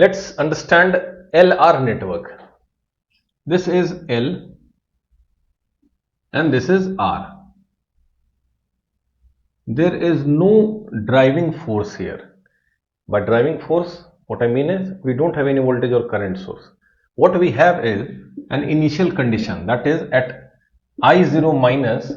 Let's understand LR network. This is L and this is R. There is no driving force here. By driving force, what I mean is we don't have any voltage or current source. What we have is an initial condition, that is at I0 minus,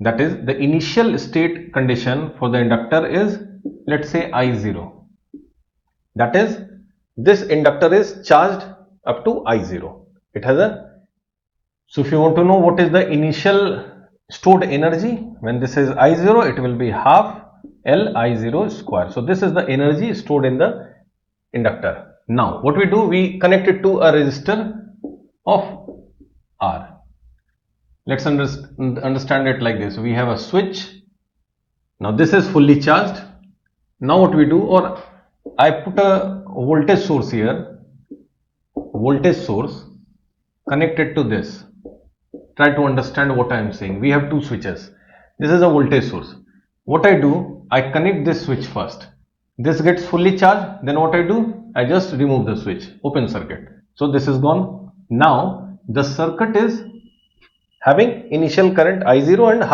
that is the initial state condition for the inductor is, let's say I0. That is, this inductor is charged up to I0. It has so if you want to know what is the initial stored energy, when this is I0, it will be half L I0 square. So this is the energy stored in the inductor. Now what we do, we connect it to a resistor of R. Let's understand it like this. We have a switch. Now this is fully charged. Now what we do, or I put a voltage source here, voltage source connected to this. Try to understand what I am saying. We have two switches. This is a voltage source. What I do, I connect this switch first. This gets fully charged. Then what I do, I just remove the switch, open circuit. So this is gone. Now the circuit is having initial current I0 and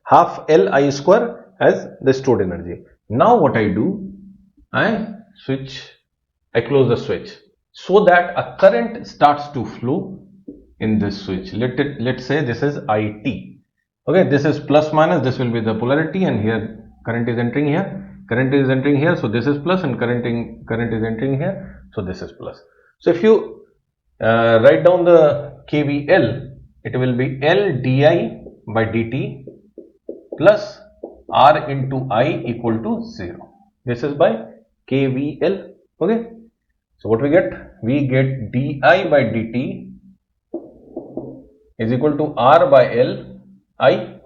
half L I square as the stored energy. Now what I do, I close the switch so that a current starts to flow in this switch. Let's say this is IT. Okay, this is plus minus, this will be the polarity, and here current is entering here, current is entering here, so this is plus, and current is entering here, so this is plus. So if you write down the KVL, it will be L di by dt plus R into I equal to 0. This is by KVL. Okay, so what we get? We get di by dt is equal to R by L I,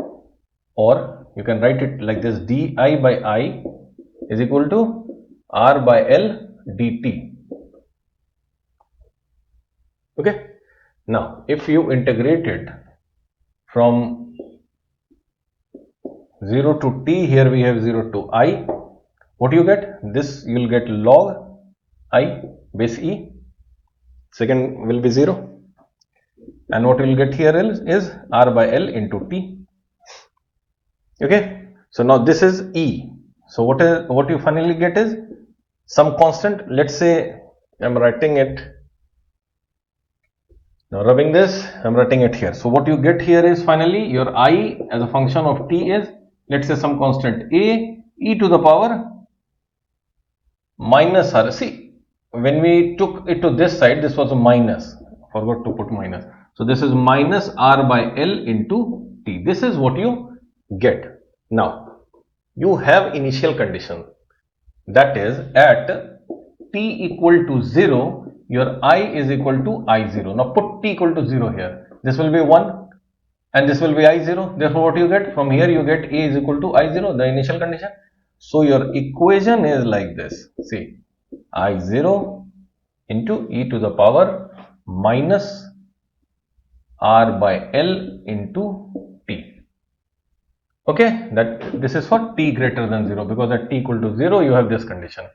or you can write it like this: di by I is equal to R by L dt. Okay, now if you integrate it from 0 to t, here we have 0 to I, what you get? This you will get log I base E, second will be 0. And what we will get here is R by L into T. Okay, so now this is E. So what you finally get is some constant. Let's say I'm writing it now, rubbing this, I'm writing it here. So what you get here is finally your I as a function of T is, let's say, some constant A e to the power minus R. See, when we took it to this side, this was a minus. Forgot to put minus. So this is minus R by L into T. This is what you get. Now you have initial condition, that is at t equal to 0, your I is equal to I0. Now put t equal to 0 here. This will be 1 and this will be I0. Therefore what you get? From here you get A is equal to I0, the initial condition. So your equation is like this. See, I0 into e to the power minus R by L into T. Okay, that this is for t greater than 0, because at t equal to 0 you have this condition.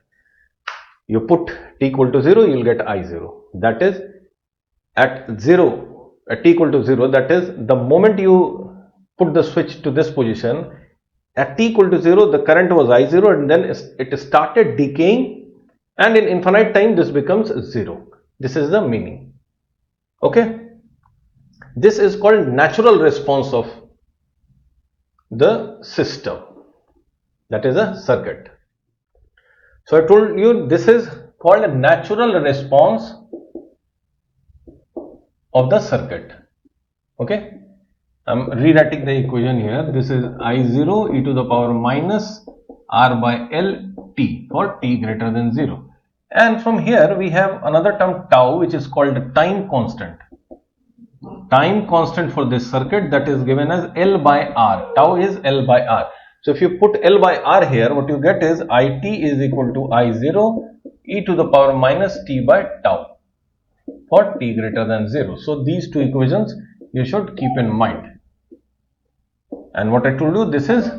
You put t equal to 0, you will get I0. That is at t equal to 0, that is the moment you put the switch to this position, at t equal to 0 the current was I0 and then it started decaying, and in infinite time this becomes 0. This is the meaning. Okay. This is called natural response of the system, that is a circuit. So I told you this is called a natural response of the circuit. Okay, I'm rewriting the equation here. This is I0 e to the power minus R by L T for t greater than 0. And from here we have another term tau, which is called time constant. Time constant for this circuit, that is given as L by R. Tau is L by R. So if you put L by R here, what you get is IT is equal to I0 e to the power minus t by tau for t greater than 0. So these two equations you should keep in mind. And what I told you, this is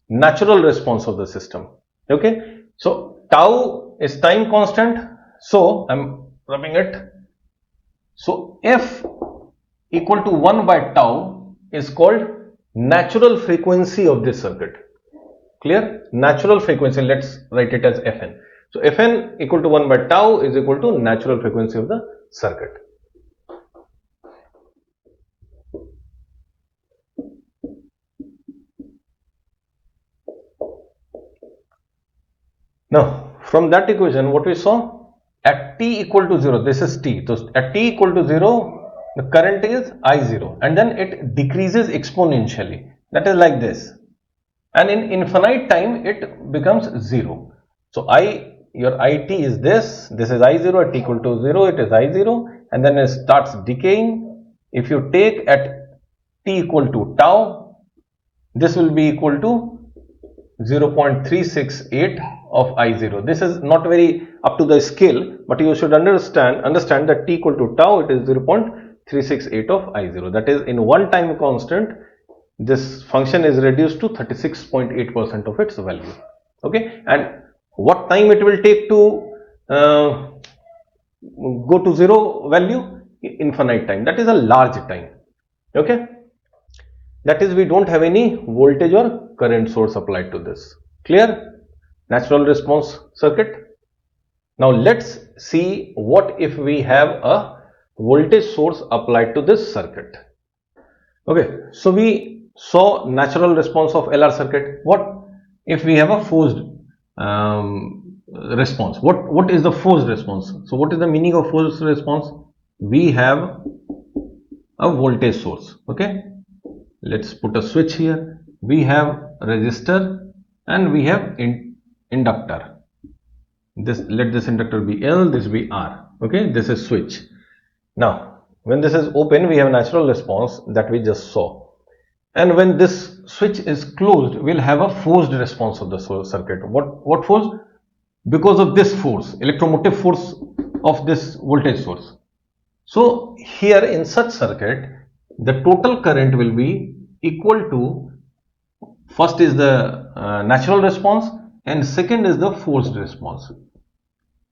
natural response of the system. Okay. So tau is time constant, so I'm rubbing it. So f equal to 1 by tau is called natural frequency of this circuit. Clear? Natural frequency, let's write it as Fn. So Fn equal to 1 by tau is equal to natural frequency of the circuit. Now, from that equation, what we saw, at t equal to 0, this is t. So, at t equal to 0, the current is I0 and then it decreases exponentially. That is like this. And in infinite time, it becomes 0. So, your IT is this is I0 at t equal to 0, it is I0 and then it starts decaying. If you take at t equal to tau, this will be equal to 0.368 of I0. This is not very up to the scale, but you should understand that t equal to tau, it is 0.368 of I0. That is, in one time constant, this function is reduced to 36.8% of its value. Okay, and what time it will take to go to 0 value? Infinite time. That is a large time. Okay, that is, we don't have any voltage or current source applied to this. Clear? Natural response circuit. Now let's see what if we have a voltage source applied to this circuit. Okay, so we saw natural response of LR circuit. What if we have a forced response? What is the forced response? So what is the meaning of forced response? We have a voltage source. Okay, let's put a switch here. We have resistor and we have inductor. Let this inductor be L, this be R. Okay, this is switch. Now, when this is open, we have natural response that we just saw. And when this switch is closed, we'll have a forced response of the circuit. What force? Because of this force, electromotive force of this voltage source. So here in such circuit, the total current will be equal to, first is the natural response and second is the forced response.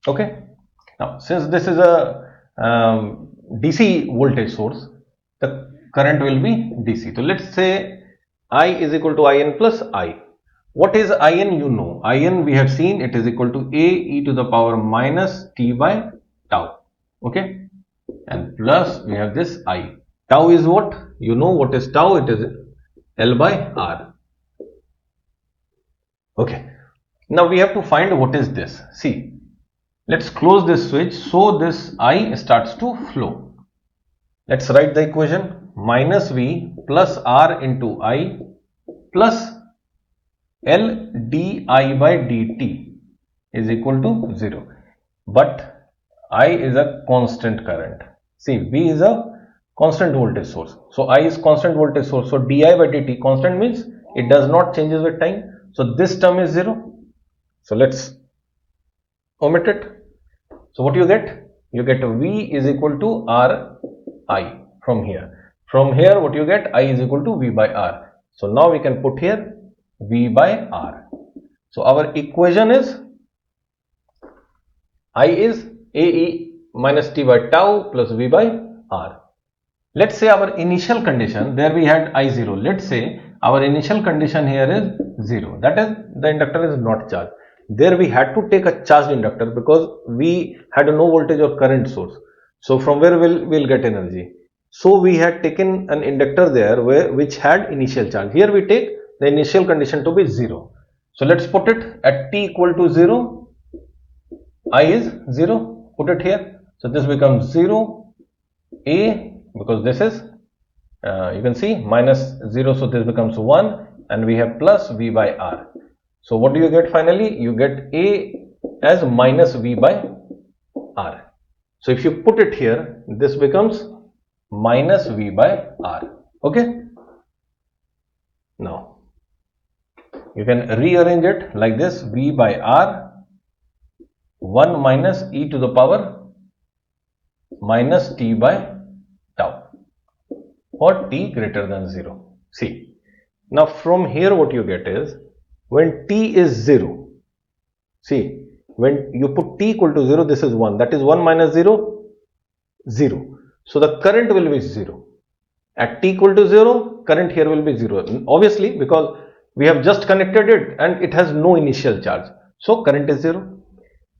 Okay. Now, since this is a DC voltage source, the current will be DC. So let's say I is equal to IN plus I. What is IN? You know, IN we have seen, it is equal to A e to the power minus t by tau. Okay, and plus we have this I. Tau is what? You know what is tau? It is L by R. Okay, now we have to find what is this. See, let's close this switch so this I starts to flow. Let's write the equation: minus V plus R into I plus L di by dt is equal to 0. But I is a constant current. See, V is a constant voltage source. So I is constant voltage source. So di by dt, constant means it does not changes with time. So this term is 0. So let's omit it. So what you get? You get V is equal to R I from here. From here what you get? I is equal to V by R. So now we can put here V by R. So our equation is I is AE minus T by tau plus V by R. Let's say our initial condition, there we had I0. Let's say our initial condition here is 0. That is, the inductor is not charged. There we had to take a charged inductor because we had no voltage or current source. So from where we'll get energy? So we had taken an inductor there which had initial charge. Here we take the initial condition to be 0. So let's put it at t equal to 0. I is 0. Put it here. So this becomes 0. A, because this is you can see minus 0, so this becomes 1 and we have plus V by R. So what do you get finally? You get A as minus V by R. So if you put it here, this becomes minus V by R. Okay. Now you can rearrange it like this: V by R 1 minus e to the power minus t by tau for t greater than 0. See, now from here what you get is, when t is 0, see, when you put t equal to 0, this is 1. That is 1 minus 0, 0. So the current will be 0. At t equal to 0, current here will be 0. Obviously, because we have just connected it and it has no initial charge. So current is 0.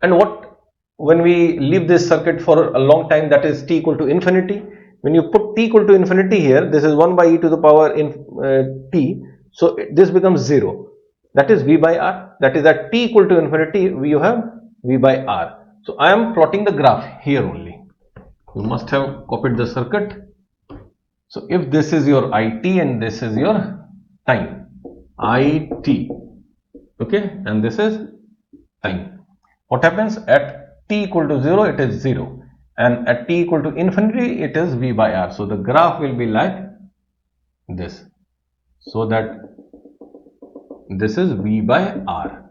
And what, when we leave this circuit for a long time, that is t equal to infinity. When you put t equal to infinity here, this is 1 by e to the power t. So this becomes 0. That is v by r. That is at t equal to infinity, you have v by r. So I am plotting the graph here only. You must have copied the circuit. So if this is your it and this is your time, it, okay, and this is time. What happens at t equal to 0? It is 0, and at t equal to infinity, it is v by r. So the graph will be like this. So that this is v by r.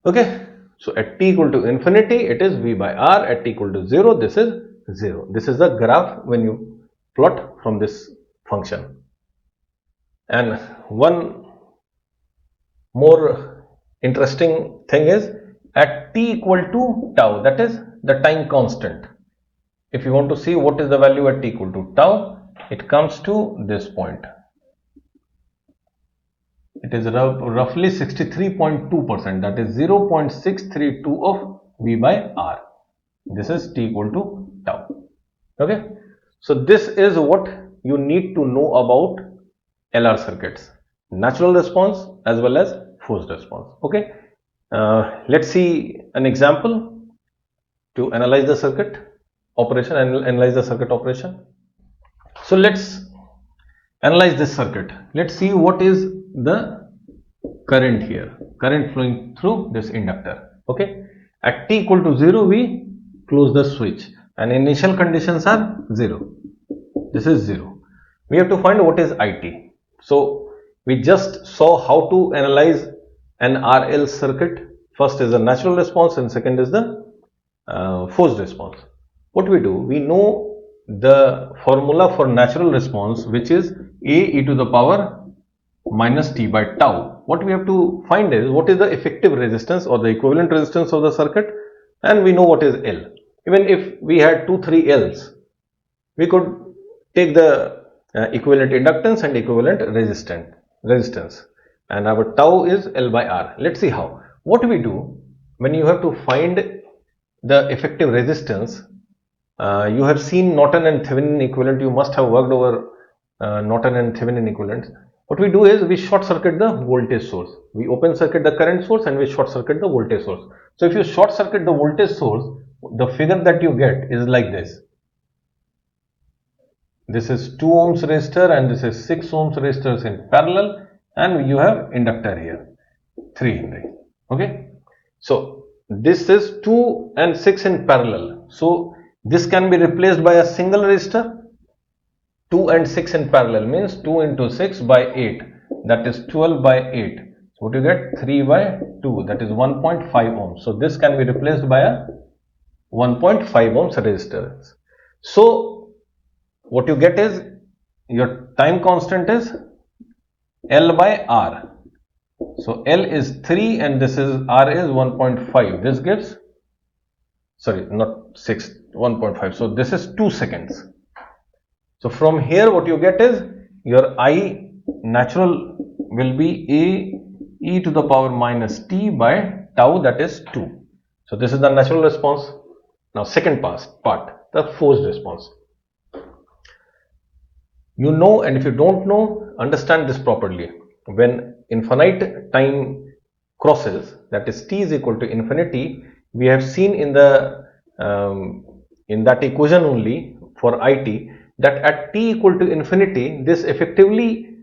Okay. So at t equal to infinity, it is v by r. At t equal to 0, this is 0. This is the graph when you plot from this function. And one more interesting thing is at t equal to tau, that is the time constant. If you want to see what is the value at t equal to tau, it comes to this point. It is roughly 63.2%, that is 0.632 of v by r. This is t equal to tau. Okay. So this is what you need to know about LR circuits, natural response as well as forced response. Okay. Let's see an example to analyze the circuit operation and analyze the circuit operation. So let's analyze this circuit. Let's see what is the current here, current flowing through this inductor. Okay. At t equal to 0, we close the switch and initial conditions are 0. This is 0. We have to find what is it. So we just saw how to analyze an RL circuit. First is the natural response and second is the forced response. What we do, we know the formula for natural response, which is a e to the power minus t by tau. What we have to find is what is the effective resistance or the equivalent resistance of the circuit, and we know what is L. Even if we had 2-3 L's, we could take the equivalent inductance and equivalent resistance, and our tau is L by R. Let's see how. What we do when you have to find the effective resistance, you have seen Norton and Thevenin equivalent. You must have worked over Norton and Thevenin equivalents. What we do is we short circuit the voltage source. We open circuit the current source and we short circuit the voltage source. So if you short circuit the voltage source, the figure that you get is like this. This is 2 ohms resistor and this is 6 ohms resistors in parallel, and you have inductor here 3 Henry. Okay. So this is 2 and 6 in parallel. So this can be replaced by a single resistor. 2 and 6 in parallel means 2 into 6 by 8, that is 12 by 8. So what you get? 3 by 2, that is 1.5 ohms. So this can be replaced by a 1.5 ohms resistor. So what you get is your time constant is L by R. So L is 3 and this is R is 1.5. This gives, sorry, not 6, 1.5. So this is 2 seconds. So from here what you get is your I natural will be a e to the power minus t by tau, that is 2. So this is the natural response. Now second part, the forced response. You know, and if you don't know, understand this properly. When infinite time crosses, that is t is equal to infinity, we have seen in the in that equation only for it, that at t equal to infinity, this effectively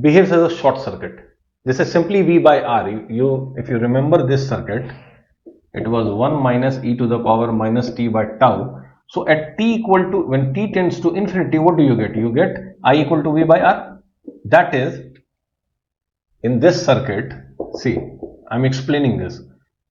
behaves as a short circuit. This is simply V by R. If you remember this circuit, it was 1 minus e to the power minus t by tau. So at t equal to, when t tends to infinity, what do you get? You get I equal to V by R. That is, in this circuit, see, I am explaining this.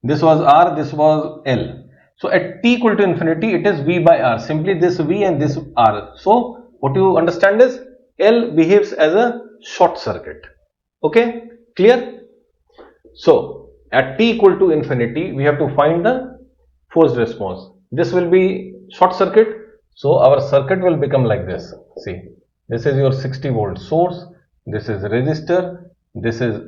This was R, this was L. So at t equal to infinity, it is V by R. Simply this V and this R. So what you understand is L behaves as a short circuit. Okay, clear? So at t equal to infinity, we have to find the forced response. This will be short circuit, so our circuit will become like this. See, this is your 60 volt source, this is resistor, this is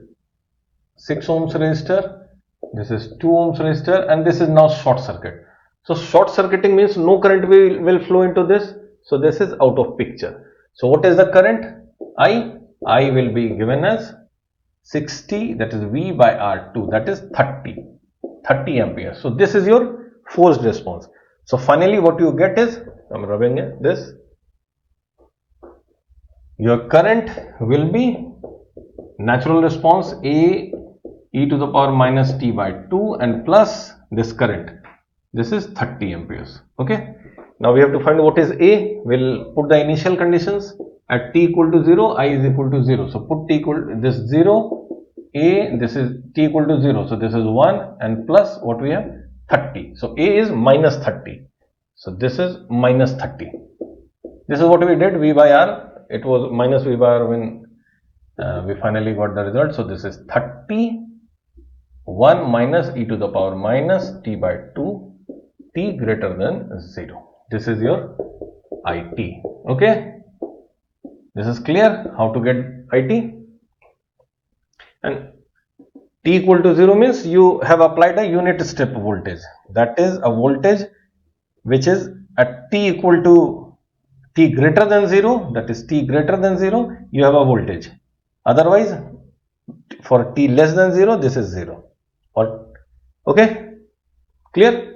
6 ohms resistor, this is 2 ohms resistor, and this is now short circuit. So short circuiting means no current will flow into this, so this is out of picture. So what is the current? I will be given as 60, that is V by R2, that is 30 amperes. So this is your forced response. So finally what you get is, I'm rubbing this, your current will be natural response A e to the power minus t by 2 and plus this current. This is 30 amperes. Okay. Now we have to find what is A. We'll put the initial conditions. At t equal to 0, I is equal to 0. So put t equal to this 0, A, this is t equal to 0. So this is 1 and plus what we have 30. So A is minus 30. So this is minus 30. This is what we did, V by R. It was minus V by R when we finally got the result. So this is 30, 1 minus e to the power minus t by 2, t greater than 0. This is your IT. Okay. This is clear how to get IT. And t equal to 0 means you have applied a unit step voltage. That is a voltage which is at t equal to t greater than 0, that is t greater than 0, you have a voltage. Otherwise, for t less than 0, this is 0. Or, okay, clear?